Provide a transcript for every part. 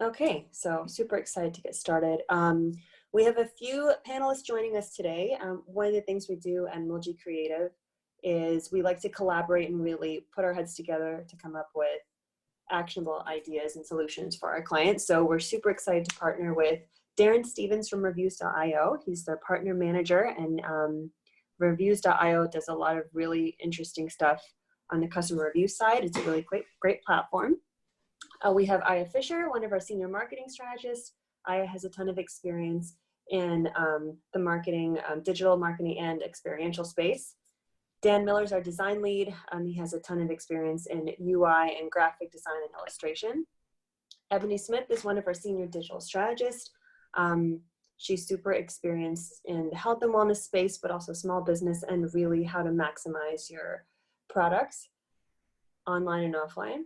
Okay, so super excited to get started. We have a few panelists joining us today. One of the things we do at MCG Creative is we like to collaborate and really put our heads together to come up with actionable ideas and solutions for our clients. So we're super excited to partner with Darren Stevens from Reviews.io. He's their partner manager, and Reviews.io does a lot of really interesting stuff on the customer review side. It's a really great platform. We have Aya Fisher, one of our senior marketing strategists. Aya has a ton of experience in the marketing, digital marketing and experiential space. Dan Miller's our design lead. He has a ton of experience in UI and graphic design and illustration. Ebony Smith is one of our senior digital strategists. She's super experienced in the health and wellness space, but also small business and really how to maximize your products online and offline.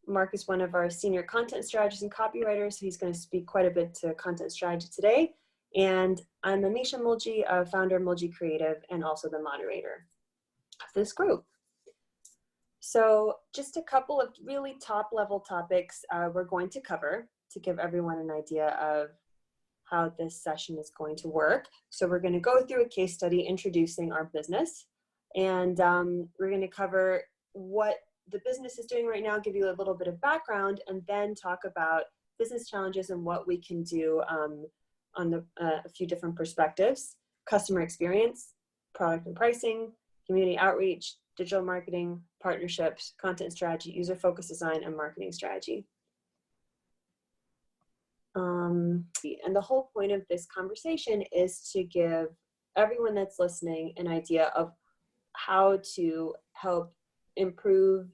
Mark is one of our senior content strategists and copywriters. So he's going to speak quite a bit to content strategy today. And I'm Amisha Mulji, founder of MCG Creative and also the moderator of this group. So just a couple of really top level topics we're going to cover to give everyone an idea of how this session is going to work. So we're going to go through a case study introducing our business, and we're going to cover what the business is doing right now, give you a little bit of background, and then talk about business challenges and what we can do on a few different perspectives: customer experience, product and pricing, community outreach, digital marketing, partnerships, content strategy, user-focused design, and marketing strategy. And the whole point of this conversation is to give everyone that's listening an idea of how to help improve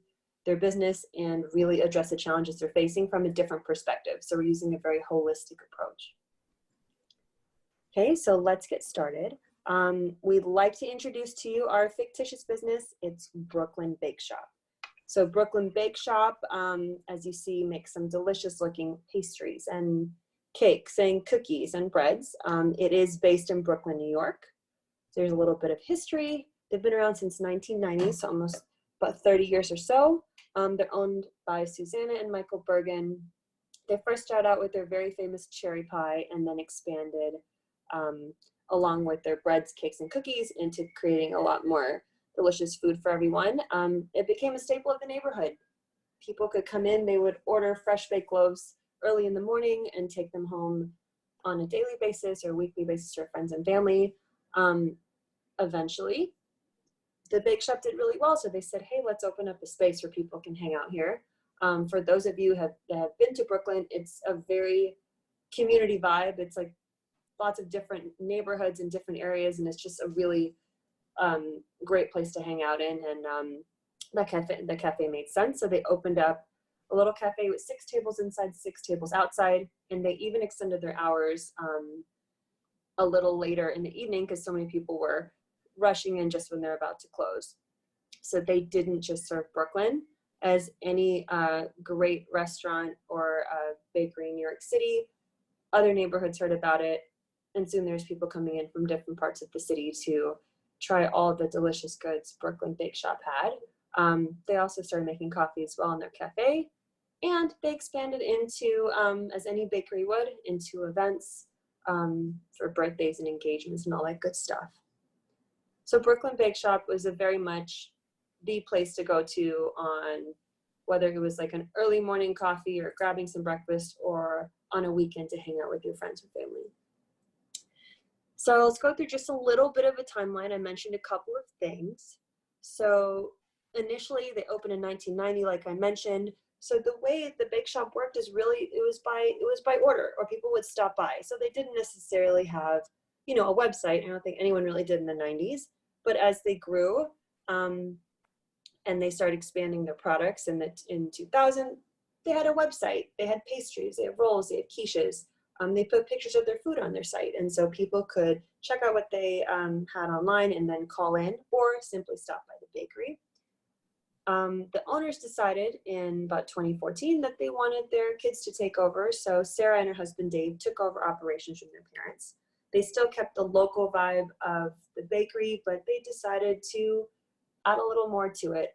their business and really address the challenges they're facing from a different perspective. So we're using a very holistic approach. Okay, so let's get started. We'd like to introduce to you our fictitious business. It's Brooklyn Bake Shop. So Brooklyn Bake Shop, as you see, makes some delicious looking pastries and cakes and cookies and breads. It is based in Brooklyn, New York. So there's a little bit of history. They've been around since 1990, so almost about 30 years or so. They're owned by Susanna and Michael Bergen. They first started out with their very famous cherry pie and then expanded along with their breads, cakes, and cookies into creating a lot more delicious food for everyone. It became a staple of the neighborhood. People could come in, they would order fresh baked loaves early in the morning and take them home on a daily basis or weekly basis to friends and family. Eventually, the bake shop did really well, so they said, hey, let's open up a space where people can hang out here. For those of you that have been to Brooklyn, it's a very community vibe. It's like lots of different neighborhoods and different areas, and it's just a really great place to hang out in. And the cafe made sense, so they opened up a little cafe with 6 tables inside, 6 tables outside, and they even extended their hours a little later in the evening because so many people were rushing in just when they're about to close. So they didn't just serve Brooklyn. As any great restaurant or bakery in New York City, other neighborhoods heard about it, and soon there's people coming in from different parts of the city to try all the delicious goods Brooklyn Bake Shop had. They also started making coffee as well in their cafe, and they expanded into, as any bakery would, into events for birthdays and engagements and all that good stuff. So Brooklyn Bake Shop was a very much the place to go to on whether it was like an early morning coffee or grabbing some breakfast or on a weekend to hang out with your friends or family. So let's go through just a little bit of a timeline. I mentioned a couple of things. So initially they opened in 1990, like I mentioned. So the way the bake shop worked is really, it was by order, or people would stop by. So they didn't necessarily have, a website. I don't think anyone really did in the 90s, but as they grew and they started expanding their products in 2000, they had a website, they had pastries, they had rolls, they had quiches. They put pictures of their food on their site, and so people could check out what they had online and then call in or simply stop by the bakery. The owners decided in about 2014 that they wanted their kids to take over, so Sarah and her husband Dave took over operations from their parents. They still kept the local vibe of the bakery, but they decided to add a little more to it,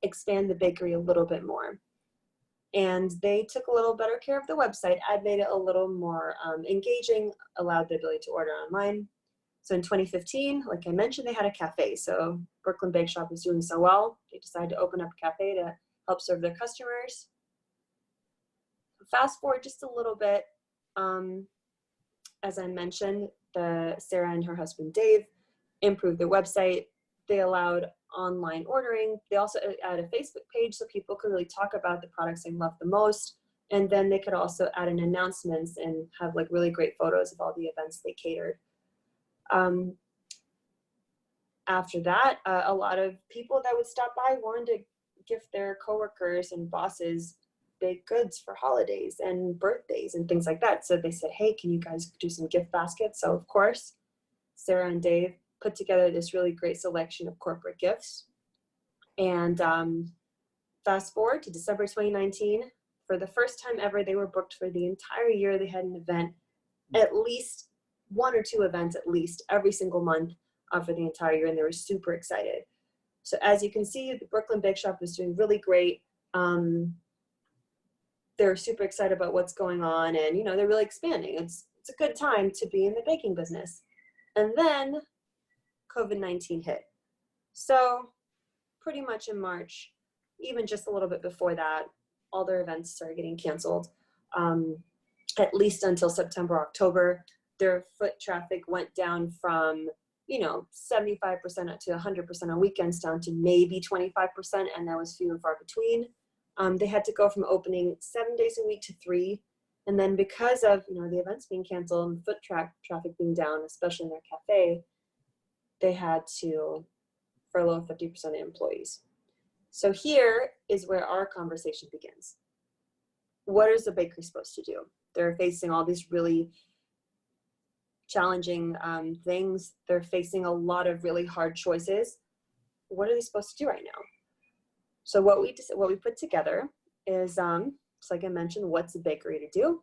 expand the bakery a little bit more. And they took a little better care of the website, made it a little more engaging, allowed the ability to order online. So in 2015, like I mentioned, they had a cafe. So Brooklyn Bake Shop was doing so well, they decided to open up a cafe to help serve their customers. Fast forward just a little bit, as I mentioned, Sarah and her husband Dave improved their website. They allowed online ordering. They also added a Facebook page so people could really talk about the products they love the most. And then they could also add in announcements and have like really great photos of all the events they catered. After that, a lot of people that would stop by wanted to gift their coworkers and bosses baked goods for holidays and birthdays and things like that. So they said, hey, can you guys do some gift baskets? So of course, Sarah and Dave put together this really great selection of corporate gifts. And fast forward to December 2019, for the first time ever, they were booked for the entire year. They had an event, at least one or two events, at least every single month for the entire year. And they were super excited. So as you can see, the Brooklyn Bake Shop is doing really great. They're super excited about what's going on, and you know, they're really expanding. It's a good time to be in the baking business. And then COVID-19 hit. So pretty much in March, even just a little bit before that, all their events started getting canceled. At least until September, October, their foot traffic went down from, you know, 75% to 100% on weekends down to maybe 25%, and that was few and far between. They had to go from opening 7 days a week to 3. And then because of, you know, the events being canceled and foot traffic being down, especially in their cafe, they had to furlough 50% of employees. So here is where our conversation begins. What is the bakery supposed to do? They're facing all these really challenging things. They're facing a lot of really hard choices. What are they supposed to do right now? So what we put together is, just like I mentioned, what's a bakery to do?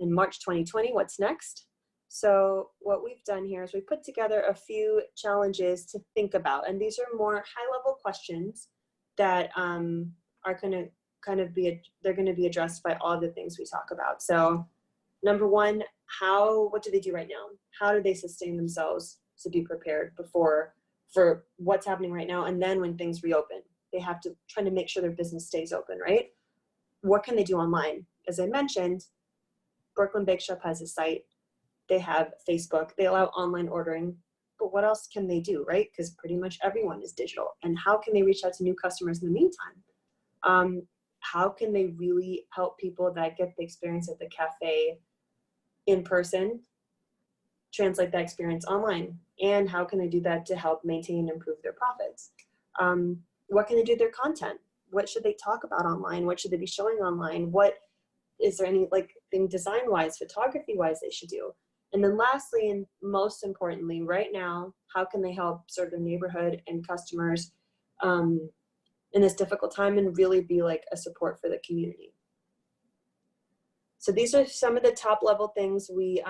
In March 2020, what's next? So what we've done here is we put together a few challenges to think about. And these are more high-level questions that are going to kind of they're going to be addressed by all the things we talk about. So number one, what do they do right now? How do they sustain themselves to be prepared for what's happening right now? And then when things reopen, they have to try to make sure their business stays open, right? What can they do online? As I mentioned, Brooklyn Bake Shop has a site. They have Facebook. They allow online ordering. But what else can they do, right? Because pretty much everyone is digital. And how can they reach out to new customers in the meantime? How can they really help people that get the experience at the cafe in person, translate that experience online? And how can they do that to help maintain and improve their profits? What can they do with their content? What should they talk about online? What should they be showing online? Is there any thing design-wise, photography-wise they should do? And then lastly, and most importantly, right now, how can they help serve their neighborhood and customers in this difficult time and really be like a support for the community? So these are some of the top level things we're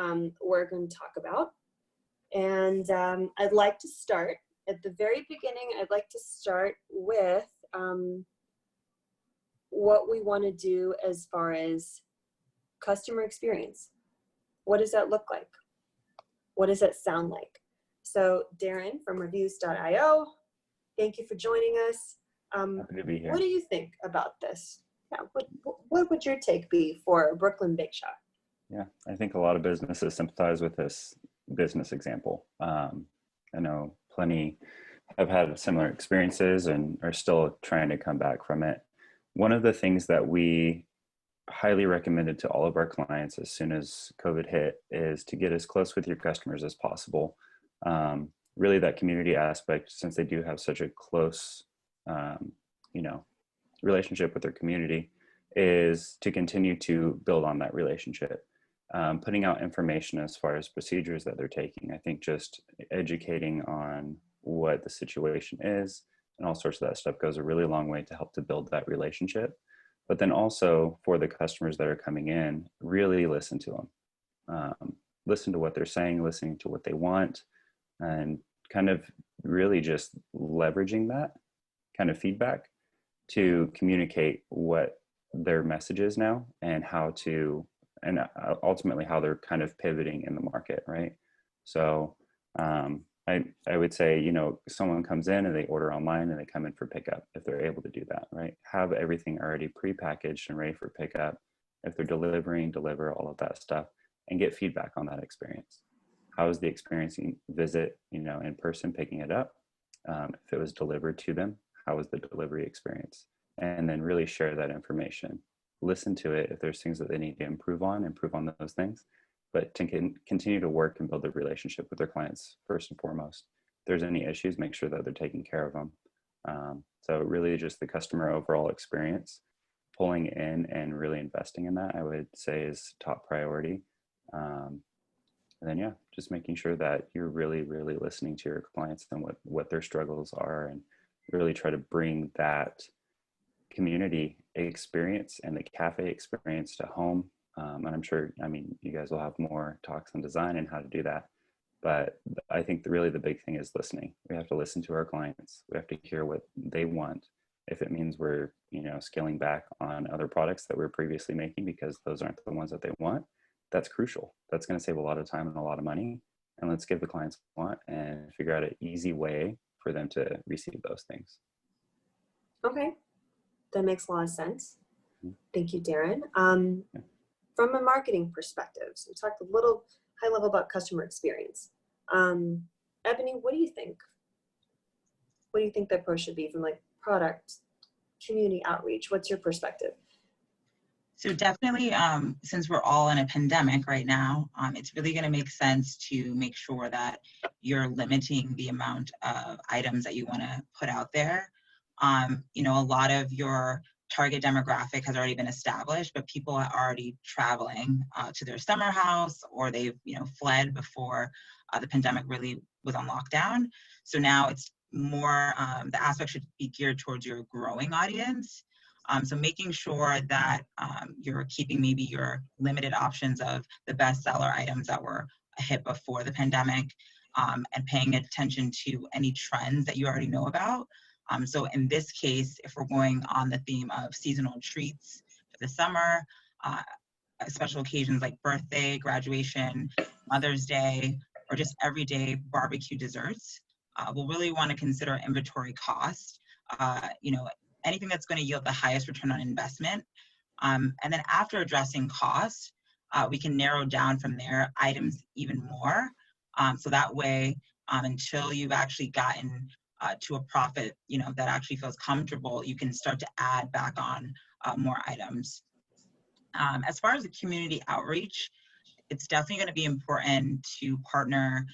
going to talk about. And I'd like to start at the very beginning. I'd like to start with what we want to do as far as customer experience. What does that look like? What does that sound like? So Darren from reviews.io, thank you for joining us. Happy to be here. What do you think about this? Yeah, what would your take be for Brooklyn Bake Shop? Yeah, I think a lot of businesses sympathize with this business example. I know plenty have had similar experiences and are still trying to come back from it. One of the things that we highly recommended to all of our clients as soon as COVID hit is to get as close with your customers as possible. Really that community aspect, since they do have such a close, relationship with their community, is to continue to build on that relationship. Putting out information as far as procedures that they're taking. I think just educating on what the situation is and all sorts of that stuff goes a really long way to help to build that relationship. But then also for the customers that are coming in, really listen to them. Listen to what they're saying, listening to what they want, and kind of really just leveraging that kind of feedback to communicate what their messages now and how to, and ultimately how they're kind of pivoting in the market, right? So I would say, you know, someone comes in and they order online and they come in for pickup if they're able to do that, right? Have everything already prepackaged and ready for pickup. If they're delivering, deliver all of that stuff and get feedback on that experience. How was the experiencing visit, you know, in person picking it up? If it was delivered to them, how was the delivery experience? And then really share that information. Listen to it. If there's things that they need to improve on those things, but to continue to work and build a relationship with their clients first and foremost. If there's any issues, make sure that they're taking care of them. So really just the customer overall experience, pulling in and really investing in that, I would say is top priority. And then, yeah, just making sure that you're really, really listening to your clients and what their struggles are, and really try to bring that community experience and the cafe experience to home. And I'm sure, I mean, you guys will have more talks on design and how to do that. But I think really the big thing is listening. We have to listen to our clients. We have to hear what they want. If it means we're, you know, scaling back on other products that we're previously making because those aren't the ones that they want, that's crucial. That's going to save a lot of time and a lot of money. And let's give the clients what they want and figure out an easy way for them to receive those things. Okay, that makes a lot of sense. Mhm. Thank you, Darren. Yeah. From a marketing perspective, so we talked a little high level about customer experience. Ebony, what do you think? What do you think the approach should be from like product, community outreach? What's your perspective? So definitely, since we're all in a pandemic right now, it's really going to make sense to make sure that you're limiting the amount of items that you want to put out there. You know, a lot of your target demographic has already been established, but people are already traveling to their summer house, or they've, you know, fled before the pandemic really was on lockdown. So now it's more, the aspect should be geared towards your growing audience. So making sure that you're keeping maybe your limited options of the bestseller items that were a hit before the pandemic, and paying attention to any trends that you already know about. So in this case, if we're going on the theme of seasonal treats for the summer, special occasions like birthday, graduation, Mother's Day, or just everyday barbecue desserts, we'll really want to consider inventory cost. You know, anything that's going to yield the highest return on investment. And then after addressing cost, we can narrow down from there items even more. So that way, until you've actually gotten to a profit, you know, that actually feels comfortable, you can start to add back on more items. As far as the community outreach, it's definitely going to be important to partner,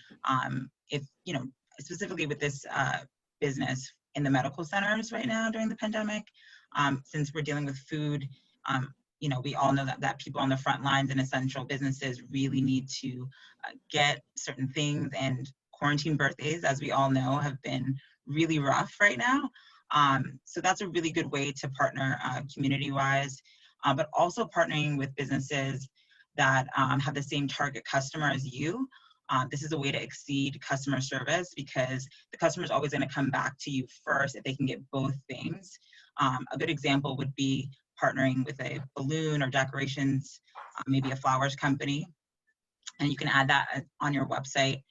if, you know, specifically with this business in the medical centers right now during the pandemic. Since we're dealing with food, you know, we all know that people on the front lines in essential businesses really need to get certain things, and quarantine birthdays, as we all know, have been really rough right now. So that's a really good way to partner community-wise, but also partnering with businesses that have the same target customer as you. This is a way to exceed customer service, because the customer is always going to come back to you first if they can get both things. A good example would be partnering with a balloon or decorations, maybe a flowers company, and you can add that on your website,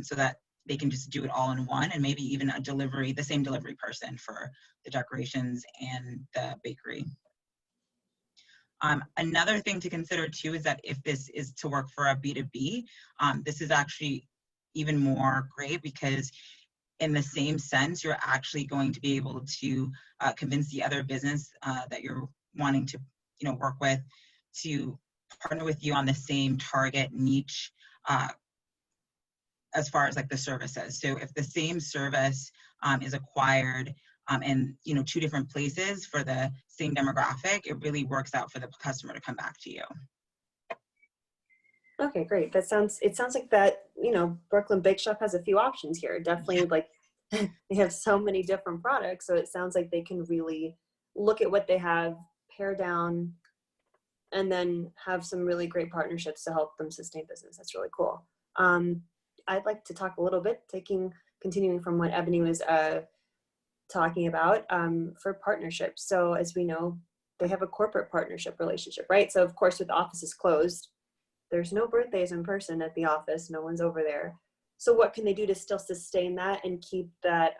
so that they can just do it all in one, and maybe even a delivery, the same delivery person for the decorations and the bakery. Another thing to consider too is that if this is to work for a B2B, this is actually even more great, because in the same sense, you're actually going to be able to convince the other business that you're wanting to, you know, work with to partner with you on the same target niche, as far as like the services. So if the same service is acquired in, you know, two different places for the same demographic, it really works out for the customer to come back to you. Okay, great. It sounds like that, you know, Brooklyn Bake Shop has a few options here. Definitely, like they have so many different products. So it sounds like they can really look at what they have, pare down, and then have some really great partnerships to help them sustain business. That's really cool. I'd like to talk a little bit, continuing from what Ebony was talking about, for partnerships. So as we know, they have a corporate partnership relationship, right? So of course, with offices closed, there's no birthdays in person at the office. No one's over there. So what can they do to still sustain that and keep that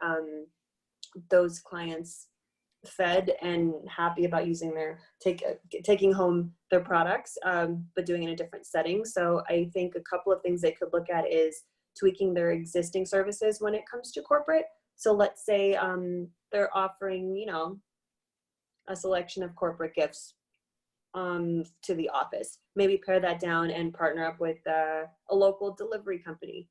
those clients fed and happy about using taking home their products, but doing it in a different setting? So I think a couple of things they could look at is tweaking their existing services when it comes to corporate. So let's say they're offering, you know, a selection of corporate gifts to the office. Maybe pare that down and partner up with a local delivery company.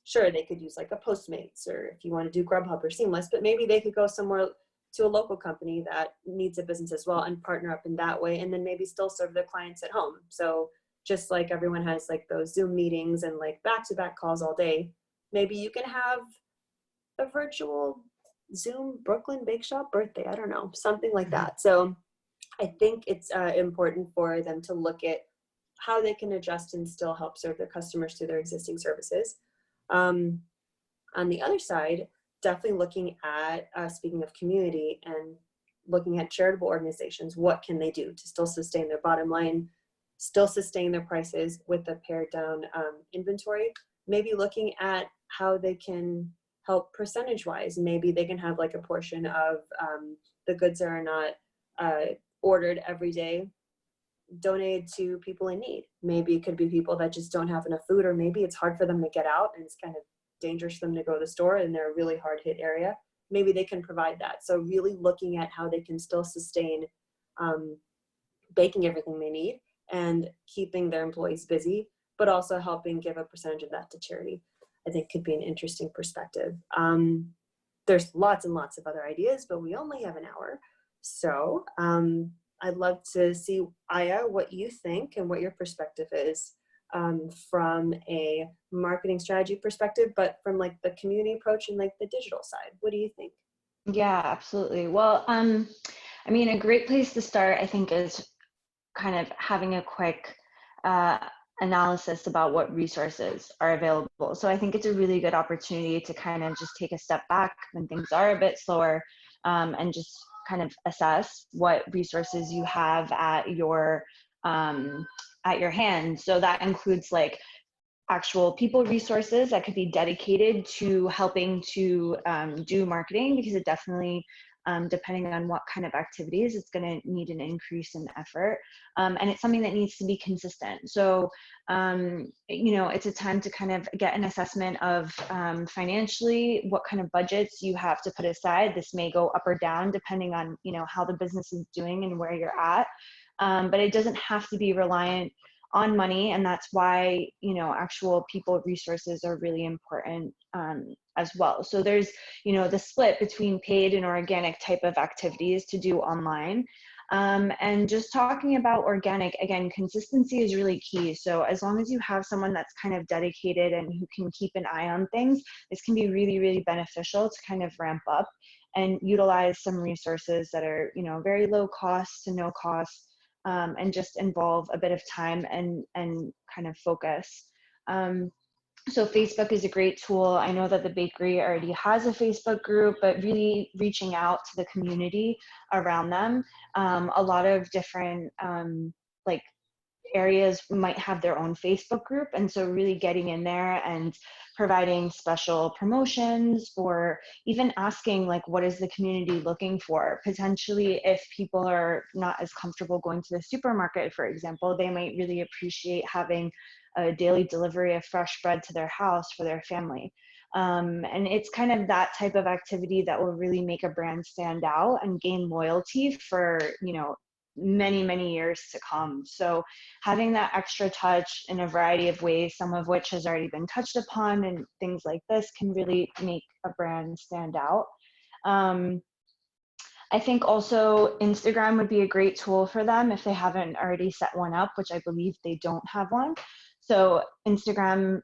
Sure, they could use like a Postmates, or if you want to do Grubhub or Seamless, but maybe they could go somewhere to a local company that needs a business as well and partner up in that way, and then maybe still serve their clients at home. So just like everyone has like those Zoom meetings and like back-to-back calls all day, maybe you can have a virtual Zoom Brooklyn Bake Shop birthday. I don't know, something like that. So I think it's important for them to look at how they can adjust and still help serve their customers through their existing services. On the other side, definitely looking at, speaking of community, and looking at charitable organizations, what can they do to still sustain their bottom line, still sustain their prices with a pared down inventory? Maybe looking at how they can help percentage wise. Maybe they can have like a portion of the goods that are not ordered every day donated to people in need. Maybe it could be people that just don't have enough food, or maybe it's hard for them to get out and it's kind of dangerous for them to go to the store and they're a really hard hit area. Maybe they can provide that. So really looking at how they can still sustain baking everything they need and keeping their employees busy, but also helping give a percentage of that to charity, I think could be an interesting perspective. There's lots and lots of other ideas, but we only have an hour. So I'd love to see, Aya, what you think and what your perspective is from a marketing strategy perspective, but from like the community approach and like the digital side. What do you think? Yeah, absolutely. Well, I mean, a great place to start, I think, is kind of having a quick analysis about what resources are available. So I think it's a really good opportunity to kind of just take a step back when things are a bit slower, and just kind of assess what resources you have at your hand. So that includes like actual people resources that could be dedicated to helping to do marketing, because it definitely, depending on what kind of activities, it's going to need an increase in effort. And it's something that needs to be consistent. So, you know, it's a time to kind of get an assessment of financially what kind of budgets you have to put aside. This may go up or down depending on, you know, how the business is doing and where you're at. But it doesn't have to be reliant on money, and that's why, you know, actual people resources are really important as well. So there's, you know, the split between paid and organic type of activities to do online. And just talking about organic, again, consistency is really key. So as long as you have someone that's kind of dedicated and who can keep an eye on things, this can be really, really beneficial to kind of ramp up and utilize some resources that are, you know, very low cost to no cost, and just involve a bit of time and kind of focus. So Facebook is a great tool. I know that the bakery already has a Facebook group, but really reaching out to the community around them. A lot of different like areas might have their own Facebook group, and so really getting in there and providing special promotions, or even asking like, what is the community looking for? Potentially, if people are not as comfortable going to the supermarket, for example, they might really appreciate having a daily delivery of fresh bread to their house for their family. And it's kind of that type of activity that will really make a brand stand out and gain loyalty for, you know, many, many years to come. So having that extra touch in a variety of ways, some of which has already been touched upon, and things like this can really make a brand stand out. I think also Instagram would be a great tool for them if they haven't already set one up, which I believe they don't have one. So Instagram,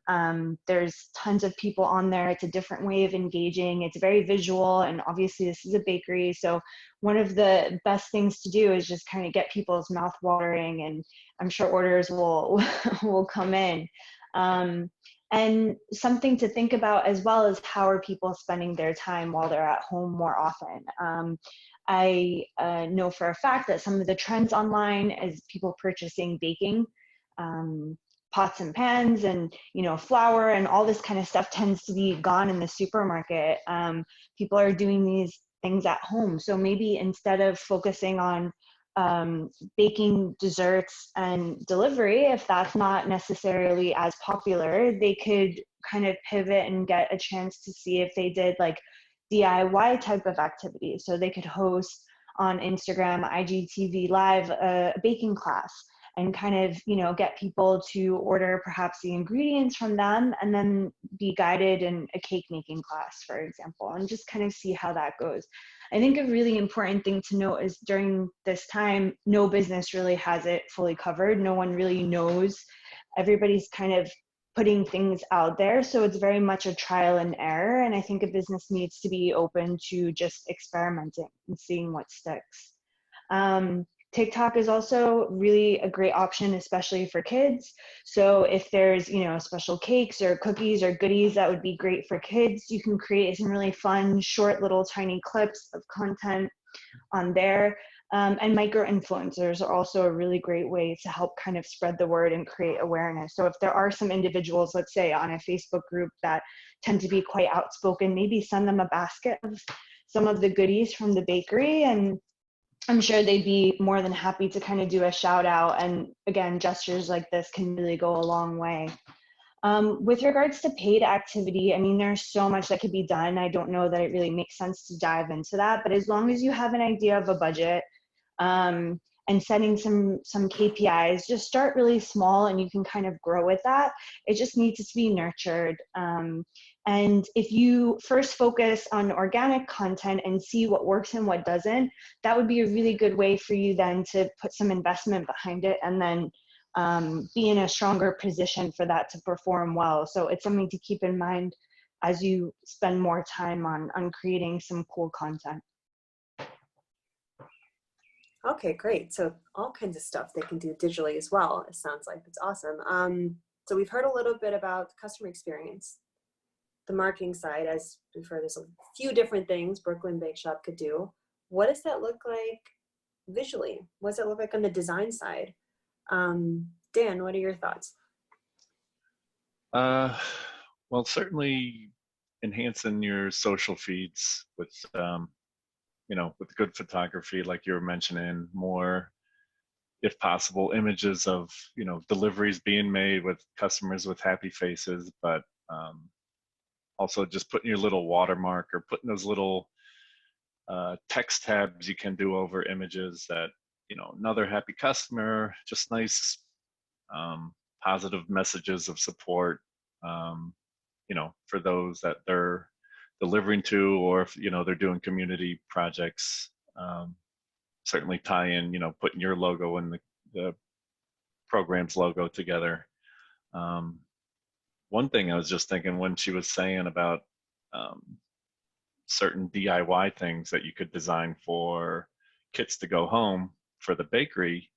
there's tons of people on there. It's a different way of engaging. It's very visual, and obviously this is a bakery. So one of the best things to do is just kind of get people's mouth watering, and I'm sure orders will will come in. And something to think about as well is, how are people spending their time while they're at home more often? I know for a fact that some of the trends online is people purchasing baking pots and pans, and flour and all this kind of stuff tends to be gone in the supermarket. People are doing these things at home, so maybe instead of focusing on baking desserts and delivery, if that's not necessarily as popular, they could kind of pivot and get a chance to see if they did like DIY type of activities. So they could host on Instagram, IGTV Live, a baking class, and kind of, get people to order perhaps the ingredients from them and then be guided in a cake making class, for example, and just kind of see how that goes. I think a really important thing to note is during this time, no business really has it fully covered. No one really knows. Everybody's kind of putting things out there. So it's very much a trial and error. And I think a business needs to be open to just experimenting and seeing what sticks. TikTok is also really a great option, especially for kids. So if there's, special cakes or cookies or goodies that would be great for kids, you can create some really fun, short, little tiny clips of content on there. And micro influencers are also a really great way to help kind of spread the word and create awareness. So if there are some individuals, let's say on a Facebook group, that tend to be quite outspoken, maybe send them a basket of some of the goodies from the bakery, and I'm sure they'd be more than happy to kind of do a shout out. And again, gestures like this can really go a long way. With regards to paid activity, I mean, there's so much that could be done. I don't know that it really makes sense to dive into that, but as long as you have an idea of a budget and setting some KPIs, just start really small and you can kind of grow with that. It just needs to be nurtured. And if you first focus on organic content and see what works and what doesn't, that would be a really good way for you then to put some investment behind it and then be in a stronger position for that to perform well. So it's something to keep in mind as you spend more time on creating some cool content. Okay, great. So all kinds of stuff they can do digitally as well. It sounds like it's awesome. So we've heard a little bit about customer experience, the marketing side, as we've heard there's a few different things Brooklyn Bake Shop could do. What does that look like visually? What does it look like on the design side? Dan, what are your thoughts? Well, certainly enhancing your social feeds with, with good photography, like you were mentioning, more, if possible, images of, deliveries being made with customers with happy faces, but also just putting your little watermark or putting those little text tabs you can do over images that, another happy customer, just nice positive messages of support, for those that they're delivering to, or if, they're doing community projects. Certainly tie in, putting your logo and the program's logo together. One thing I was just thinking when she was saying about certain DIY things that you could design for kits to go home for the bakery,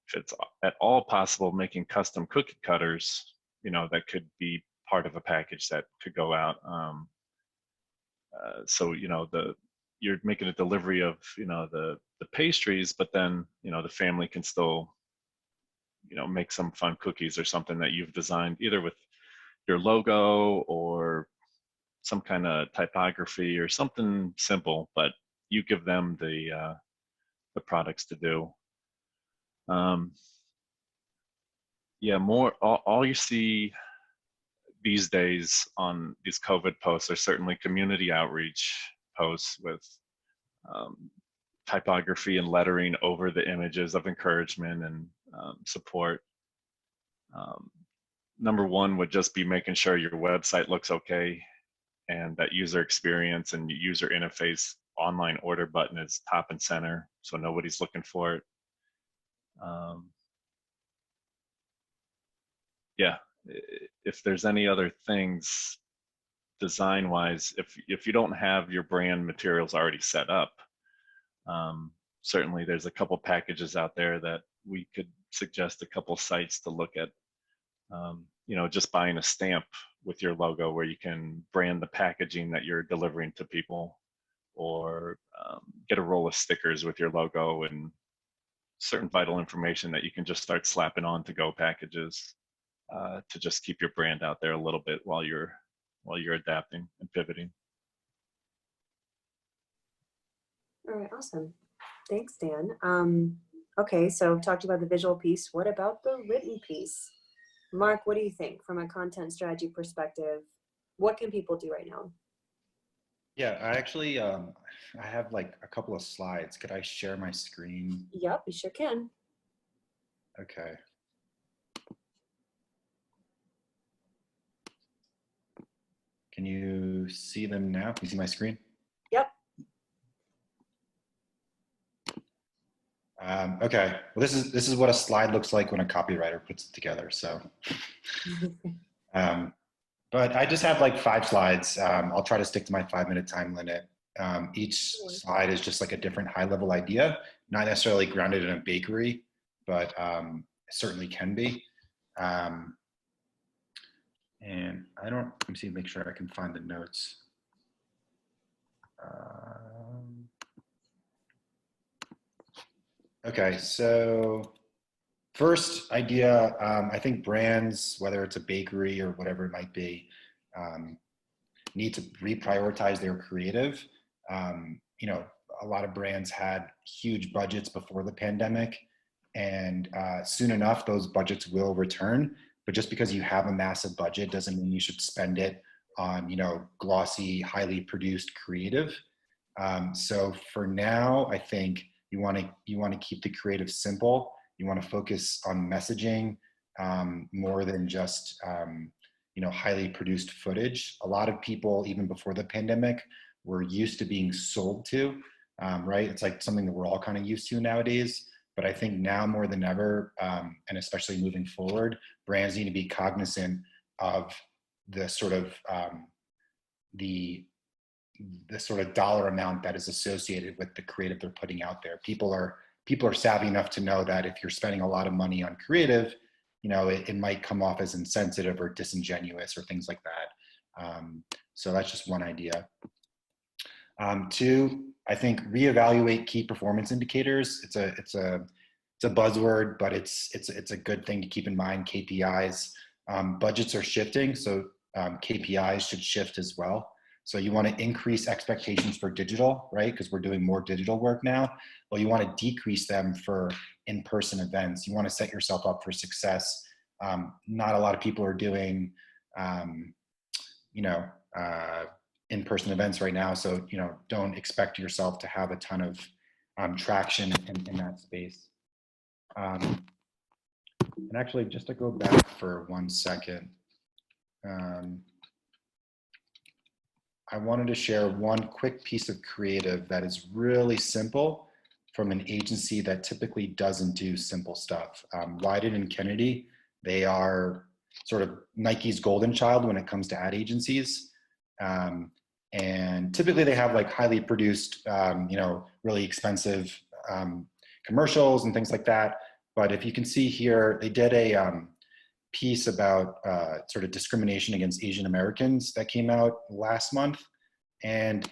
if it's at all possible, making custom cookie cutters, that could be part of a package that could go out. So, you're making a delivery of, the pastries, but then, the family can still, make some fun cookies or something that you've designed either with your logo or some kind of typography or something simple, but you give them the products to do. Yeah, all you see these days on these COVID posts are certainly community outreach posts with typography and lettering over the images of encouragement and support. Number one would just be making sure your website looks okay and that user experience and user interface online order button is top and center so nobody's looking for it. Yeah, if there's any other things design wise, if you don't have your brand materials already set up, certainly there's a couple packages out there that we could suggest a couple sites to look at. Just buying a stamp with your logo where you can brand the packaging that you're delivering to people, or get a roll of stickers with your logo and certain vital information that you can just start slapping on to-go packages to just keep your brand out there a little bit while you're adapting and pivoting. All right, awesome. Thanks, Dan. Okay, so I've talked about the visual piece. What about the written piece? Mark, what do you think from a content strategy perspective? What can people do right now? Yeah, I actually, I have like a couple of slides. Could I share my screen? Yep, you sure can. Okay. Can you see them now? Can you see my screen? Yep. Okay. Well, this is what a slide looks like when a copywriter puts it together. So, but I just have like 5 slides. I'll try to stick to my 5-minute time limit. Each slide is just like a different high-level idea, not necessarily grounded in a bakery, but certainly can be. And I don't, let me see, make sure I can find the notes. Okay, so first idea, I think brands, whether it's a bakery or whatever it might be, need to reprioritize their creative. You know, a lot of brands had huge budgets before the pandemic, and soon enough, those budgets will return. But just because you have a massive budget doesn't mean you should spend it on, you know, glossy, highly produced creative. So for now, I think you want to keep the creative simple. You want to focus on messaging more than just you know, highly produced footage. A lot of people, even before the pandemic, were used to being sold to, right? It's like something that we're all kind of used to nowadays. But I think now more than ever, and especially moving forward, brands need to be cognizant of the sort of the sort of dollar amount that is associated with the creative they're putting out there. People are savvy enough to know that if you're spending a lot of money on creative, you know, it might come off as insensitive or disingenuous or things like that. So that's just one idea. 2, I think reevaluate key performance indicators. It's a buzzword, but it's a good thing to keep in mind. KPIs, budgets are shifting, so KPIs should shift as well. So you want to increase expectations for digital, right? Because we're doing more digital work now. Well, you want to decrease them for in-person events. You want to set yourself up for success. Not a lot of people are doing, you know, in-person events right now. So, you know, don't expect yourself to have a ton of traction in that space. And actually, just to go back for 1 second, I wanted to share one quick piece of creative that is really simple from an agency that typically doesn't do simple stuff. Wyden and Kennedy, they are sort of Nike's golden child when it comes to ad agencies. And typically they have like highly produced, you know, really expensive commercials and things like that. But if you can see here, they did a piece about sort of discrimination against Asian Americans that came out last month. And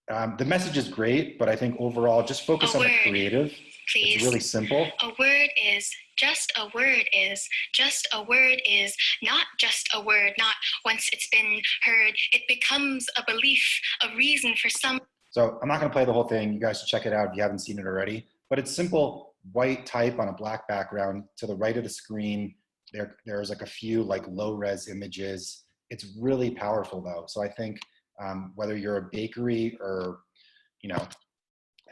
the message is great, but I think overall, just focus on the creative. Please. It's really simple. A word is just a word is just a word is not just a word, not once it's been heard. It becomes a belief, a reason for some. So I'm not going to play the whole thing. You guys should check it out if you haven't seen it already. But it's simple white type on a black background. To the right of the screen, there's like a few like low-res images. It's really powerful though. So I think whether you're a bakery or, you know,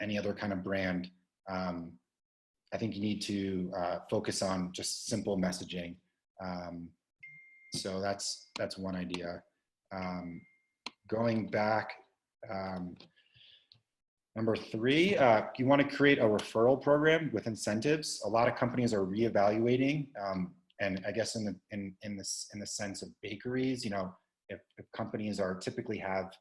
any other kind of brand, I think you need to focus on just simple messaging. So that's one idea. Going back, number 3, you want to create a referral program with incentives. A lot of companies are reevaluating, and I guess in the sense of bakeries, you know, if companies are typically have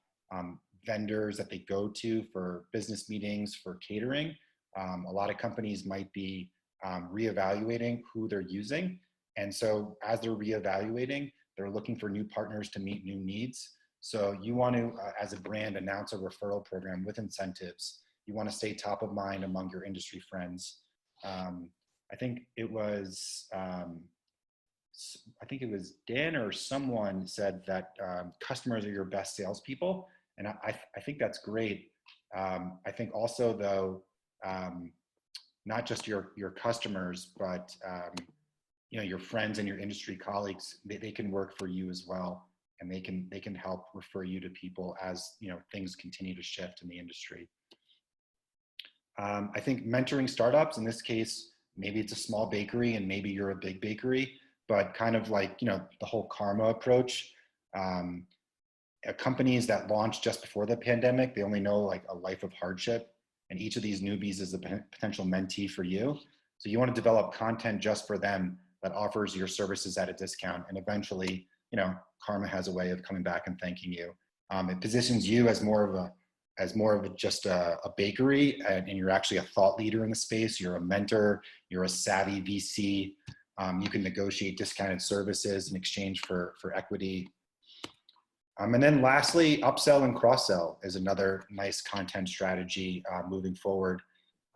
vendors that they go to for business meetings, for catering, a lot of companies might be reevaluating who they're using. And so as they're reevaluating, they're looking for new partners to meet new needs. So you want to, as a brand, announce a referral program with incentives. You want to stay top of mind among your industry friends. I think it was Dan or someone said that customers are your best salespeople, and I think that's great. I think also though, not just your customers, but you know, your friends and your industry colleagues, they can work for you as well, and they can help refer you to people as, you know, things continue to shift in the industry. I think mentoring startups, in this case, maybe it's a small bakery and maybe you're a big bakery, but kind of like, you know, the whole karma approach. Companies that launched just before the pandemic, they only know like a life of hardship, and each of these newbies is a potential mentee for you. So you want to develop content just for them that offers your services at a discount, and eventually, you know, karma has a way of coming back and thanking you. It positions you as more of just a bakery, and you're actually a thought leader in the space. You're a mentor, you're a savvy VC. You can negotiate discounted services in exchange for equity. And then lastly, upsell and cross-sell is another nice content strategy moving forward.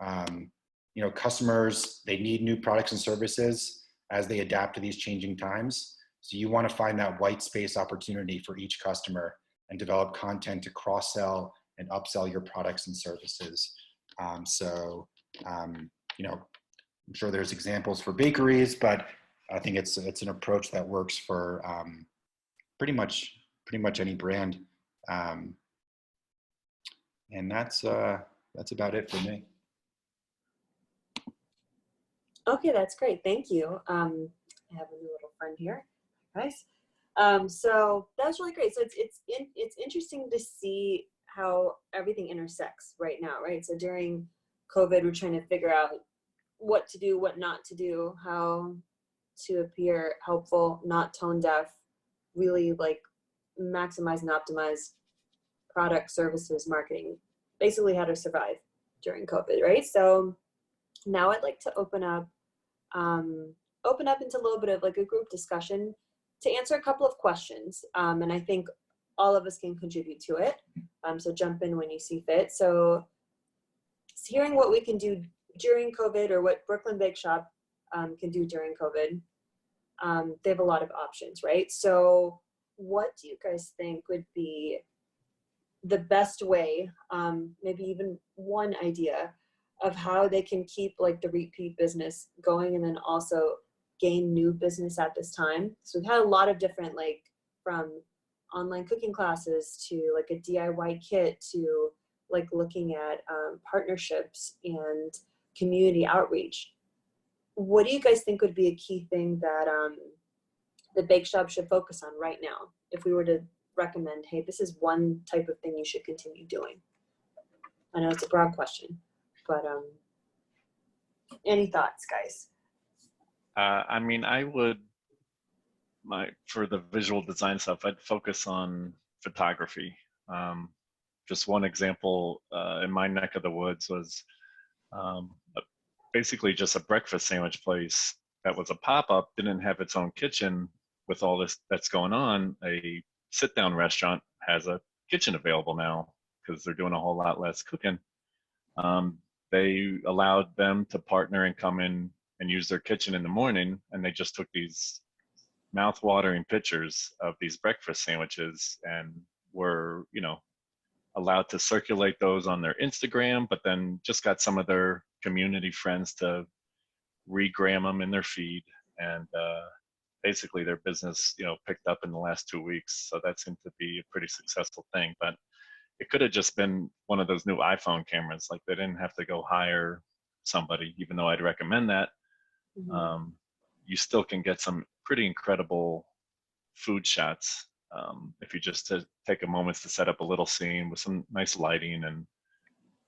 You know, customers, they need new products and services as they adapt to these changing times. So you want to find that white space opportunity for each customer and develop content to cross-sell and upsell your products and services. You know, I'm sure there's examples for bakeries, but I think it's an approach that works for pretty much any brand. And that's about it for me. Okay, that's great. Thank you. I have a new little friend here, guys. So that was really great. So it's interesting to see how everything intersects right now, right? So during COVID, we're trying to figure out what to do, what not to do, how to appear helpful, not tone deaf, really like maximize and optimize product, services, marketing, basically how to survive during COVID, right? So now I'd like to open up into a little bit of like a group discussion to answer a couple of questions. And I think all of us can contribute to it. So jump in when you see fit. So hearing what we can do during COVID, or what Brooklyn Bake Shop can do during COVID, they have a lot of options, right? So what do you guys think would be the best way, maybe even one idea of how they can keep like the repeat business going and then also gain new business at this time? So we've had a lot of different, like from online cooking classes to like a DIY kit to like looking at partnerships and community outreach. What do you guys think would be a key thing that the bake shop should focus on right now? If we were to recommend, hey, this is one type of thing you should continue doing. I know it's a broad question, but any thoughts, guys? I mean, I would, for the visual design stuff, I'd focus on photography. Just one example in my neck of the woods was basically just a breakfast sandwich place that was a pop-up, didn't have its own kitchen. With all this that's going on, a sit-down restaurant has a kitchen available now because they're doing a whole lot less cooking. They allowed them to partner and come in and use their kitchen in the morning, and they just took these mouth-watering pictures of these breakfast sandwiches and were, you know, allowed to circulate those on their Instagram, but then just got some of their community friends to regram them in their feed, and basically their business, you know, picked up in the last 2 weeks. So that seemed to be a pretty successful thing. But it could have just been one of those new iPhone cameras. Like they didn't have to go hire somebody, even though I'd recommend that. Mm-hmm. You still can get some pretty incredible food shots if you just take a moment to set up a little scene with some nice lighting, and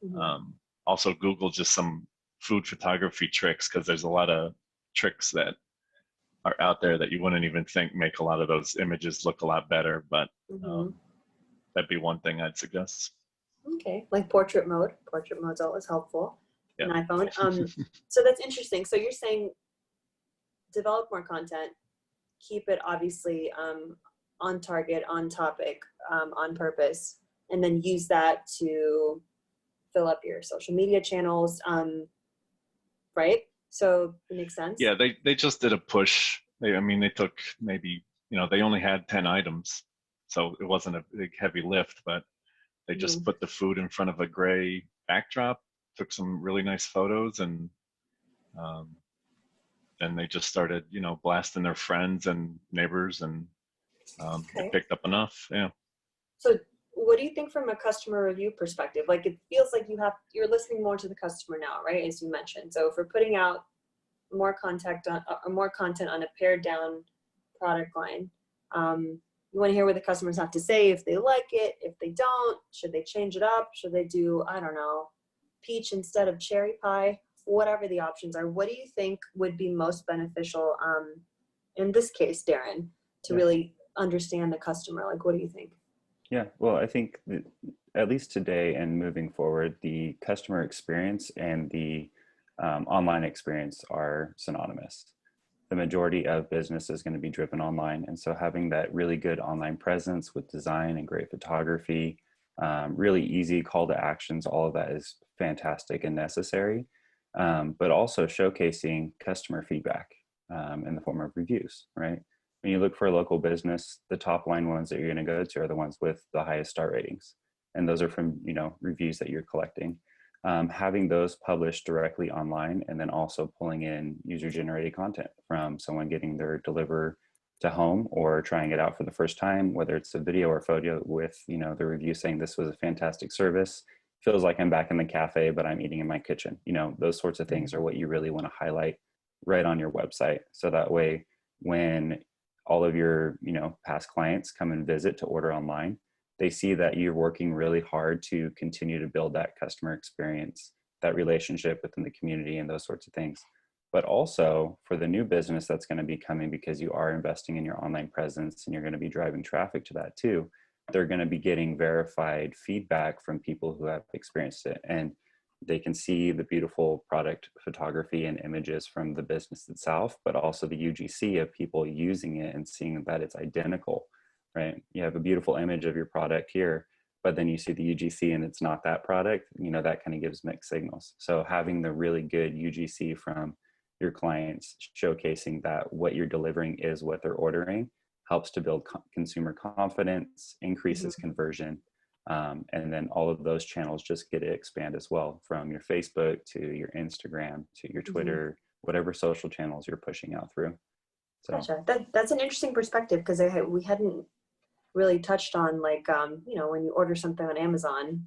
mm-hmm. Also Google just some food photography tricks, because there's a lot of tricks that are out there that you wouldn't even think make a lot of those images look a lot better. But mm-hmm. That'd be one thing I'd suggest. Okay, like portrait mode. Portrait mode's always helpful. Yep. An iPhone. So that's interesting. So you're saying develop more content, keep it obviously on target, on topic, on purpose, and then use that to fill up your social media channels, right? So it makes sense. Yeah, they just did a push. I mean, they took maybe, they only had 10 items, so it wasn't a big heavy lift, but they just put the food in front of a gray backdrop, took some really nice photos, and then they just started, blasting their friends and neighbors, and it picked up enough. Yeah. So what do you think from a customer review perspective? Like, it feels like you're listening more to the customer now, right? As you mentioned. So if we're putting out more content on a pared down product line, you want to hear what the customers have to say, if they like it, if they don't, should they change it up? Should they do, I don't know, peach instead of cherry pie? Whatever the options are, what do you think would be most beneficial in this case, Darren, to really understand the customer? Like, what do you think? Yeah, well, I think that at least today and moving forward, the customer experience and the online experience are synonymous. The majority of business is going to be driven online. And so having that really good online presence with design and great photography, really easy call to actions, all of that is fantastic and necessary. But also showcasing customer feedback in the form of reviews, right? When you look for a local business, the top line ones that you're going to go to are the ones with the highest star ratings. And those are from, reviews that you're collecting. Having those published directly online, and then also pulling in user-generated content from someone getting their deliver to home or trying it out for the first time, whether it's a video or photo with, the review saying this was a fantastic service, feels like I'm back in the cafe, but I'm eating in my kitchen. Those sorts of things are what you really want to highlight right on your website. So that way, when all of your, past clients come and visit to order online, they see that you're working really hard to continue to build that customer experience, that relationship within the community and those sorts of things. But also for the new business that's going to be coming, because you are investing in your online presence and you're going to be driving traffic to that too, they're going to be getting verified feedback from people who have experienced it. And they can see the beautiful product photography and images from the business itself, but also the UGC of people using it and seeing that it's identical. Right? You have a beautiful image of your product here, but then you see the UGC and it's not that product, that kind of gives mixed signals. So having the really good UGC from your clients showcasing that what you're delivering is what they're ordering helps to build consumer confidence, increases conversion. And then all of those channels just get to expand as well, from your Facebook to your Instagram to your Twitter, whatever social channels you're pushing out through. So Gotcha. That's an interesting perspective, because we hadn't really touched on, like, when you order something on Amazon,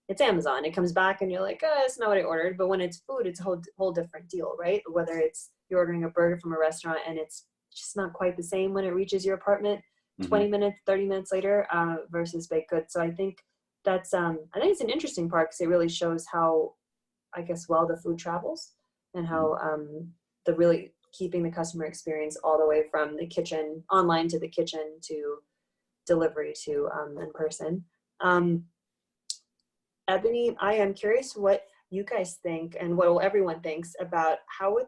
it's Amazon. It comes back and you're like, it's not what I ordered. But when it's food, it's a whole different deal, right? Whether it's you're ordering a burger from a restaurant and it's just not quite the same when it reaches your apartment 20 minutes, 30 minutes later, versus baked goods. So I think that's, I think it's an interesting part, because it really shows how, I guess, well the food travels, and how the really keeping the customer experience all the way from the kitchen, online to the kitchen, to delivery to in person. Ebony, I am curious what you guys think, and what everyone thinks about how would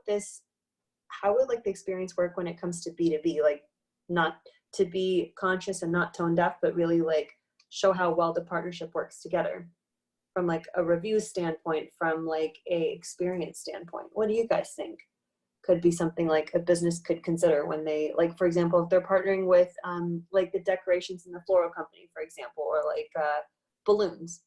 like the experience work when it comes to B2B, like, not to be conscious and not tone deaf, but really like show how well the partnership works together from like a review standpoint, from like a experience standpoint. What do you guys think could be something like a business could consider when they, like, for example, if they're partnering with like the decorations in the floral company, for example, or like balloons?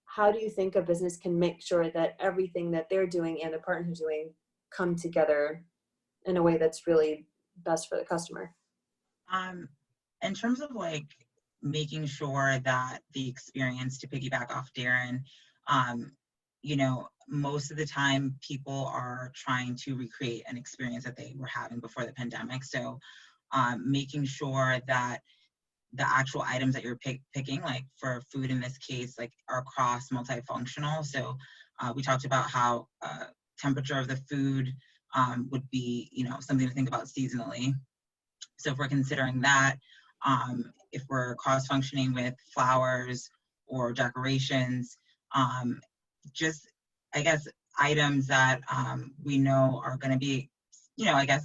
How do you think a business can make sure that everything that they're doing and the partner's doing come together in a way that's really best for the customer? In terms of like making sure that the experience, to piggyback off Darren, most of the time people are trying to recreate an experience that they were having before the pandemic. So making sure that the actual items that you're picking, like for food in this case, like are cross multifunctional. So we talked about how temperature of the food would be, something to think about seasonally. So if we're considering that, if we're cross-functioning with flowers or decorations, just, I guess, items that we know are going to be, I guess,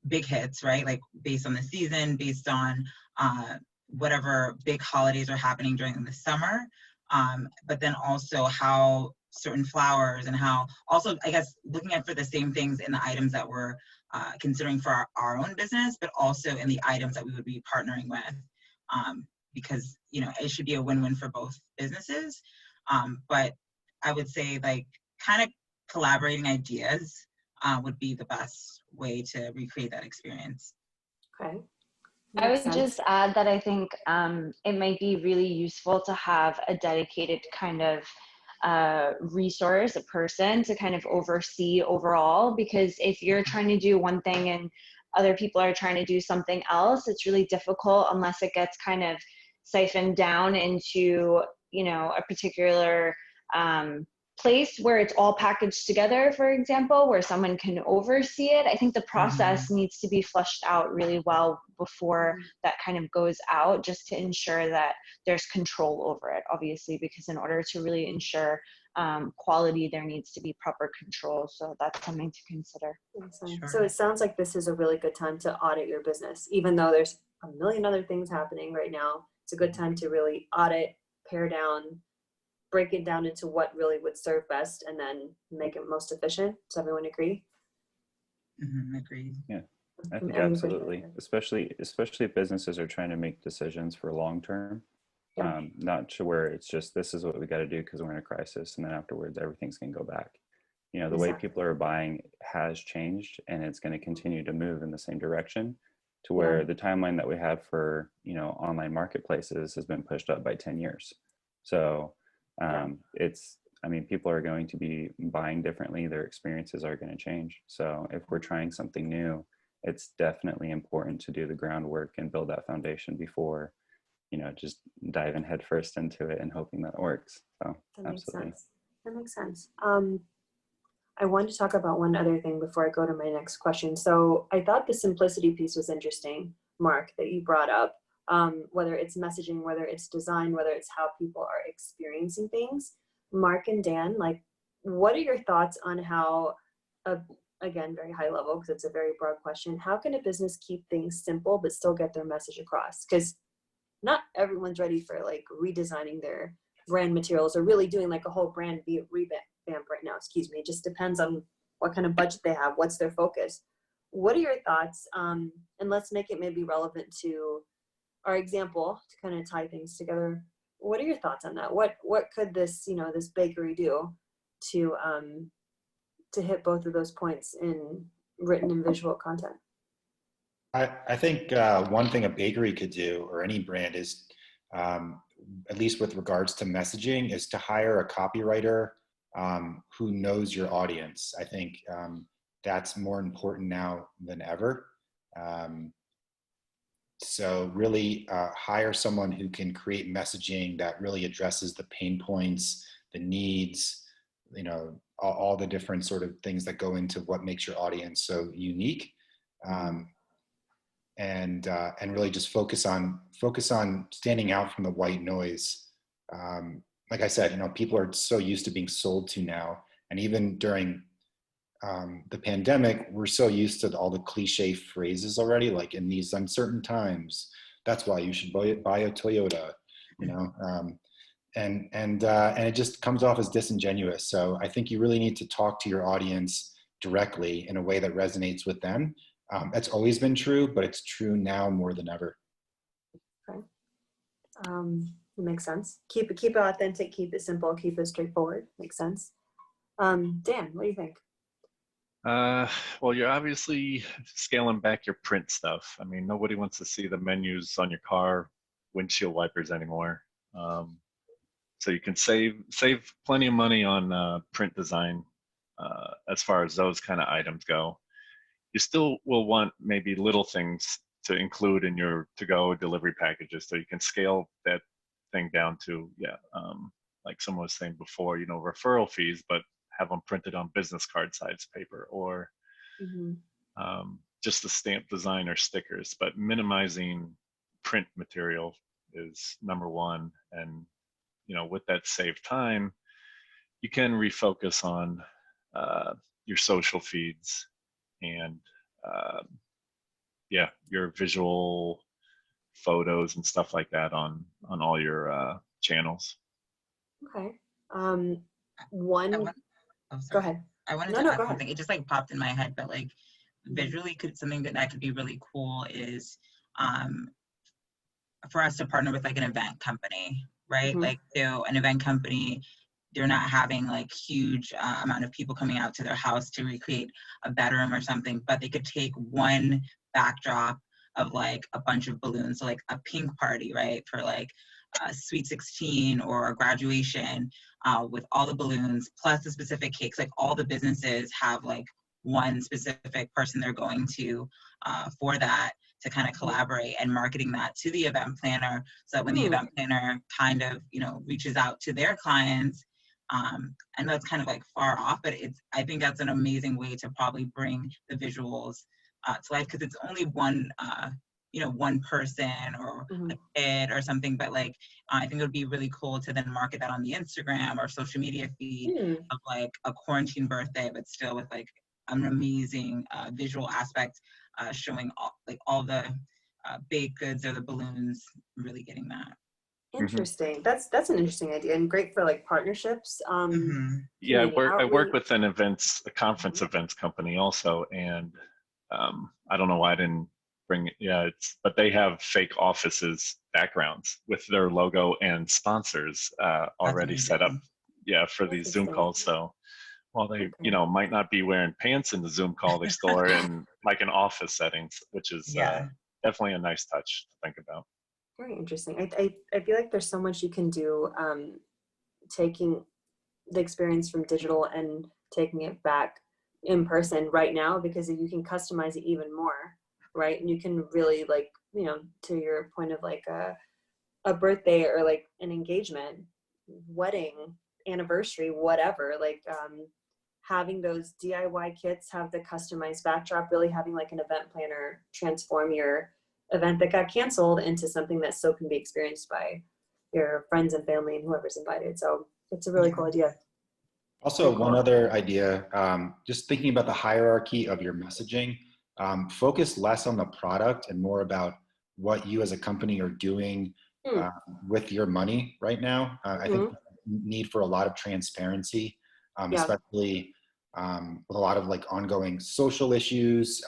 big hits, right? Like based on the season, based on whatever big holidays are happening during the summer. But then also how certain flowers and how also, I guess, looking at for the same things in the items that we're considering for our own business, but also in the items that we would be partnering with. Because, you know, it should be a win-win for both businesses. But I would say like kind of collaborating ideas would be the best way to recreate that experience. Okay. I Makes would sense. just add that I think it might be really useful to have a dedicated kind of resource, a person to kind of oversee overall, because if you're trying to do one thing and other people are trying to do something else, it's really difficult unless it gets kind of siphoned down into, you know, a particular place where it's all packaged together, for example, where someone can oversee it. I think the process needs to be fleshed out really well before that kind of goes out, just to ensure that there's control over it, obviously, because in order to really ensure quality, there needs to be proper control. So that's something to consider. Sure. So it sounds like this is a really good time to audit your business, even though there's a million other things happening right now. It's a good time to really audit, pare down, break it down into what really would serve best, and then make it most efficient. Does everyone agree? Agreed. Yeah, I think Everybody absolutely, agree. especially if businesses are trying to make decisions for long term, Yeah. not to where it's just, this is what we got to do because we're in a crisis, and then afterwards everything's going to go back. You know, the way Exactly. people are buying has changed, and it's going to continue to move in the same direction, to where the timeline that we had for, you know, online marketplaces has been pushed up by 10 years. So it's, I mean, people are going to be buying differently. Their experiences are going to change. So if we're trying something new, it's definitely important to do the groundwork and build that foundation before, you know, just diving headfirst into it and hoping that it works. So That makes absolutely. sense. That makes sense. I wanted to talk about one other thing before I go to my next question. So I thought the simplicity piece was interesting, Mark, that you brought up. Whether it's messaging, whether it's design, whether it's how people are experiencing things. Mark and Dan, like, what are your thoughts on how, again, very high level, because it's a very broad question, how can a business keep things simple but still get their message across? Because not everyone's ready for like redesigning their brand materials or really doing like a whole brand revamp right now, excuse me. It just depends on what kind of budget they have, what's their focus. What are your thoughts? And let's make it maybe relevant to our example to kind of tie things together. What are your thoughts on that? What could this, you know, this bakery do to hit both of those points in written and visual content? I think one thing a bakery could do, or any brand, is, at least with regards to messaging, is to hire a copywriter who knows your audience. I think that's more important now than ever. So really hire someone who can create messaging that really addresses the pain points, the needs, you know, all the different sort of things that go into what makes your audience so unique. And really just focus on standing out from the white noise. Like I said, you know, people are so used to being sold to now, and even during the pandemic, we're so used to all the cliche phrases already, like in these uncertain times, that's why you should buy a Toyota, you know, and it just comes off as disingenuous. So I think you really need to talk to your audience directly in a way that resonates with them. That's always been true, but it's true now more than ever. Okay. It makes sense. Keep it authentic, keep it simple, keep it straightforward. Makes sense. Dan, what do you think? Well, you're obviously scaling back your print stuff. I mean, nobody wants to see the menus on your car windshield wipers anymore. So you can save plenty of money on print design as far as those kind of items go. You still will want maybe little things to include in your to-go delivery packages, so you can scale that thing down to, like someone was saying before, you know, referral fees, but have them printed on business card size paper, or just the stamp design or stickers. But minimizing print material is number one. And, you know, with that saved time, you can refocus on your social feeds and yeah, your visual photos and stuff like that on all your channels. Okay. I One, want, oh, go sorry. ahead. I wanted No, to no, add go ahead. something. It just like popped in my head, but like visually could something that could be really cool is for us to partner with like an event company, right? Mhm. Like, so an event company, they're not having like huge amount of people coming out to their house to recreate a bedroom or something, but they could take one backdrop of like a bunch of balloons, so like a pink party, right? For like a sweet 16 or a graduation with all the balloons plus the specific cakes. Like all the businesses have like one specific person they're going to for that, to kind of collaborate and marketing that to the event planner, so that when the event planner kind of, you know, reaches out to their clients, and that's kind of like far off, but I think that's an amazing way to probably bring the visuals to life, because it's only one, you know, one person or a kid or something, but like, I think it would be really cool to then market that on the Instagram or social media feed of like a quarantine birthday, but still with like an amazing visual aspect, showing all the baked goods or the balloons, really getting that. Interesting. That's an interesting idea and great for like partnerships. Yeah, Community I work outreach. with a conference events company also, and I don't know why I didn't bring it. Yeah, but they have fake offices backgrounds with their logo and sponsors already set up. Yeah, for these Zoom Interesting. calls. So while they, you Okay. know, might not be wearing pants in the Zoom call, they still are in like an office settings, which is Yeah. definitely a nice touch to think about. Very interesting. I feel like there's so much you can do taking the experience from digital and taking it back in person right now, because you can customize it even more, right? And you can really, like, you know, to your point of like a birthday or like an engagement, wedding, anniversary, whatever, like having those DIY kits have the customized backdrop, really having like an event planner transform your event that got canceled into something that still can be experienced by your friends and family and whoever's invited. So it's a really cool idea. Also, Very cool. one other idea, just thinking about the hierarchy of your messaging, focus less on the product and more about what you as a company are doing with your money right now. I think need for a lot of transparency, especially with a lot of like ongoing social issues.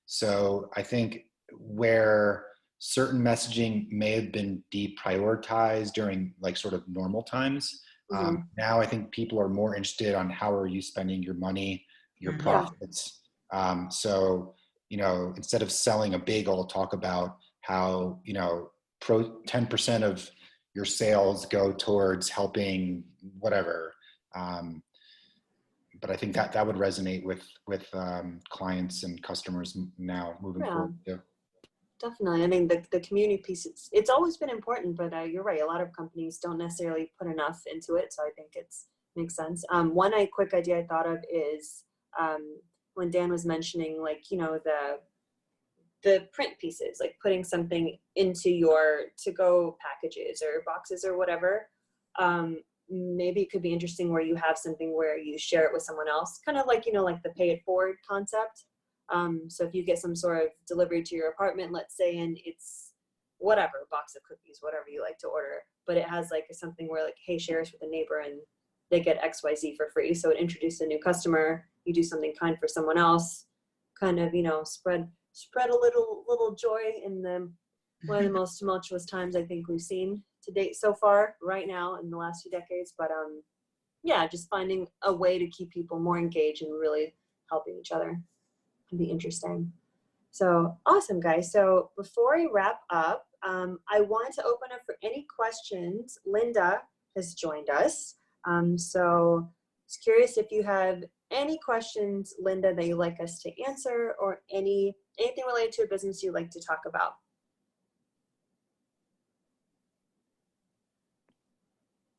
So I think where certain messaging may have been deprioritized during like sort of normal times, now I think people are more interested on how are you spending your money, your profits. So, you know, instead of selling a bagel, talk about how, you know, 10% of your sales go towards helping whatever. But I think that would resonate with clients and customers now moving forward too. Definitely. I mean, the community piece, it's always been important, but you're right. A lot of companies don't necessarily put enough into it. So I think makes sense. One quick idea I thought of is when Dan was mentioning, like, you know, the print pieces, like putting something into your to-go packages or boxes or whatever. Maybe it could be interesting where you have something where you share it with someone else, kind of like, you know, like the pay it forward concept. So if you get some sort of delivery to your apartment, let's say, and it's whatever, a box of cookies, whatever you like to order, but it has like something where like, hey, share this with a neighbor and they get XYZ for free. So it introduces a new customer, you do something kind for someone else, kind of, you know, spread a little joy in one of the most tumultuous times I think we've seen to date so far right now in the last few decades. But yeah, just finding a way to keep people more engaged and really helping each other can be interesting. So awesome, guys. So before I wrap up, I want to open up for any questions. Linda has joined us. So I was curious if you have any questions, Linda, that you'd like us to answer, or anything related to a business you'd like to talk about.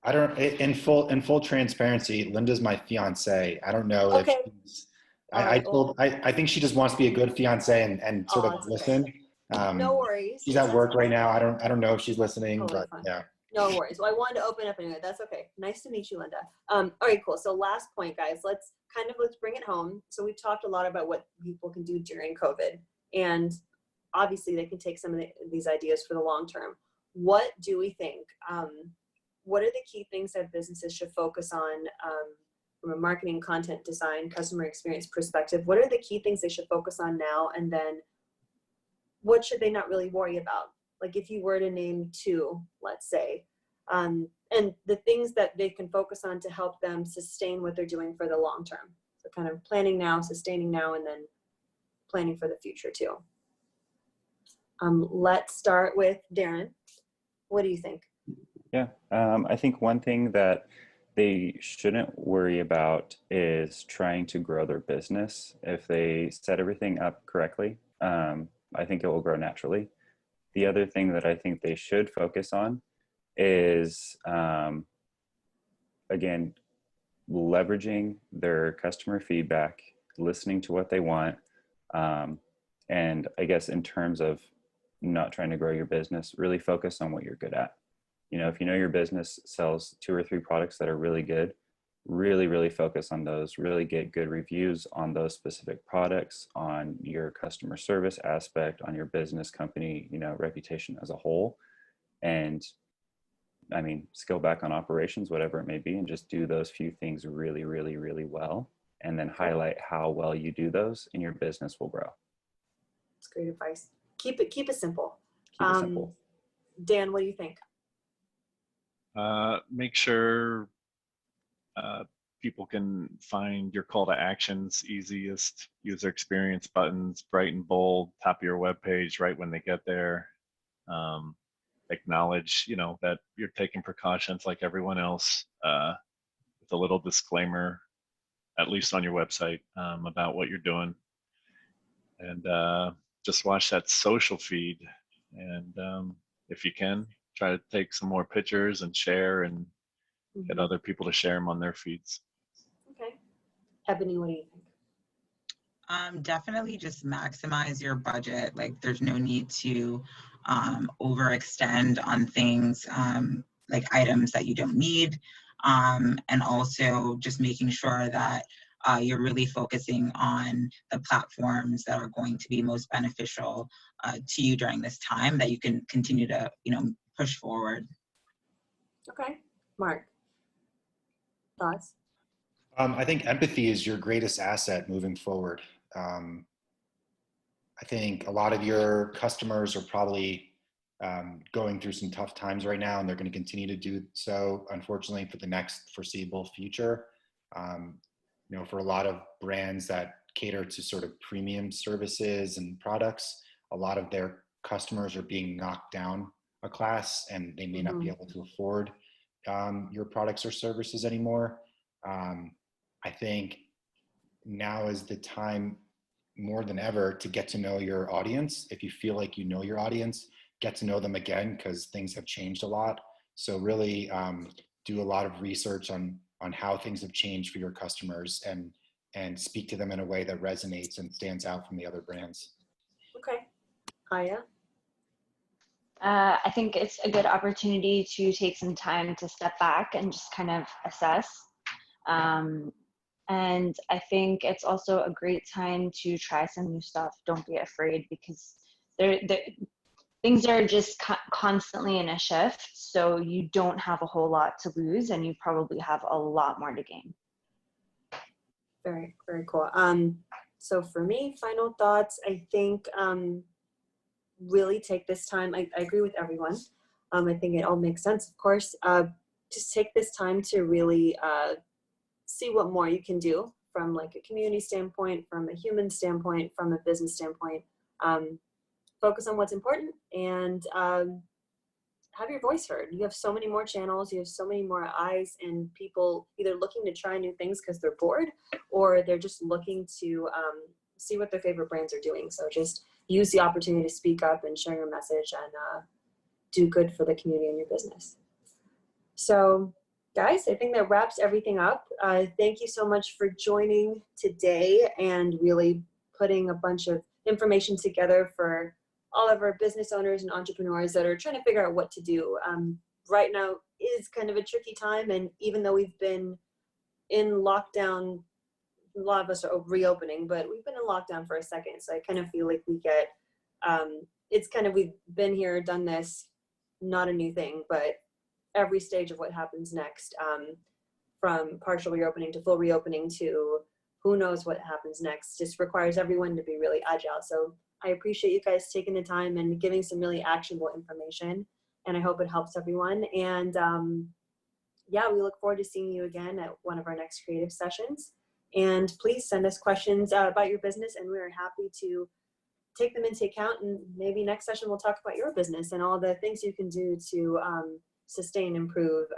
I don't, in full transparency, Linda's my fiance. I don't know if she's, I think she just wants to be a good fiance and sort of listen. No worries. She's at work right now. I don't know if she's listening, Totally but fine. yeah. No worries. Well, I wanted to open up anyway. That's okay. Nice to meet you, Linda. All right, cool. So last point, guys, let's bring it home. So we've talked a lot about what people can do during COVID. And obviously they can take some of these ideas for the long term. What do we think? What are the key things that businesses should focus on from a marketing, content design, customer experience perspective? What are the key things they should focus on now? And then what should they not really worry about? Like if you were to name two, let's say, and the things that they can focus on to help them sustain what they're doing for the long term. So kind of planning now, sustaining now, and then planning for the future too. Let's start with Darren. What do you think? Yeah, I think one thing that they shouldn't worry about is trying to grow their business. If they set everything up correctly, I think it will grow naturally. The other thing that I think they should focus on is, again, leveraging their customer feedback, listening to what they want. And I guess in terms of not trying to grow your business, really focus on what you're good at. You know, if you know your business sells 2 or 3 products that are really good, really focus on those, really get good reviews on those specific products, on your customer service aspect, on your business company, you know, reputation as a whole. And I mean, scale back on operations, whatever it may be, and just do those few things really well, and then highlight how well you do those, and your business will grow. That's great advice. Keep it simple. Keep it simple. Dan, what do you think? Make sure people can find your call to actions easiest, user experience buttons, bright and bold, top of your web page right when they get there. Acknowledge, you know, that you're taking precautions like everyone else, with a little disclaimer, at least on your website, about what you're doing. And just watch that social feed. And if you can, try to take some more pictures and share and get other people to share them on their feeds. Okay. Ebony, what do you think? Definitely just maximize your budget. Like there's no need to overextend on things like items that you don't need. And also just making sure that you're really focusing on the platforms that are going to be most beneficial to you during this time that you can continue to, you know, push forward. Okay. Mark, thoughts? I think empathy is your greatest asset moving forward. I think a lot of your customers are probably going through some tough times right now, and they're going to continue to do so, unfortunately, for the next foreseeable future. You know, for a lot of brands that cater to sort of premium services and products, a lot of their customers are being knocked down a class, and they may not be able to afford your products or services anymore. I think now is the time more than ever to get to know your audience. If you feel like you know your audience, get to know them again, because things have changed a lot. So really do a lot of research on how things have changed for your customers, and speak to them in a way that resonates and stands out from the other brands. Okay. Aya? I think it's a good opportunity to take some time to step back and just kind of assess. And I think it's also a great time to try some new stuff. Don't be afraid, because things are just constantly in a shift. So you don't have a whole lot to lose, and you probably have a lot more to gain. Very cool. So for me, final thoughts, I think really take this time. I agree with everyone. I think it all makes sense, of course. Just take this time to really see what more you can do from like a community standpoint, from a human standpoint, from a business standpoint. Focus on what's important, and have your voice heard. You have so many more channels, you have so many more eyes and people either looking to try new things because they're bored, or they're just looking to see what their favorite brands are doing. So just use the opportunity to speak up and share your message, and do good for the community and your business. So guys, I think that wraps everything up. Thank you so much for joining today and really putting a bunch of information together for all of our business owners and entrepreneurs that are trying to figure out what to do. Right now is kind of a tricky time, and even though we've been in lockdown, a lot of us are reopening, but we've been in lockdown for a second, so I kind of feel like we get It's kind of, we've been here, done this, not a new thing, but every stage of what happens next, from partial reopening to full reopening to who knows what happens next, just requires everyone to be really agile. So I appreciate you guys taking the time and giving some really actionable information, and I hope it helps everyone. And yeah, we look forward to seeing you again at one of our next creative sessions. And please send us questions about your business, and we're happy to take them into account. And maybe next session we'll talk about your business and all the things you can do to sustain, improve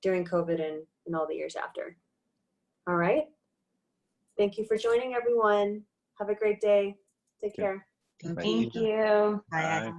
during COVID and all the years after. All right. Thank you for joining, everyone. Have a great day. Take care. Thank Thank you. Thank you. Bye. Bye.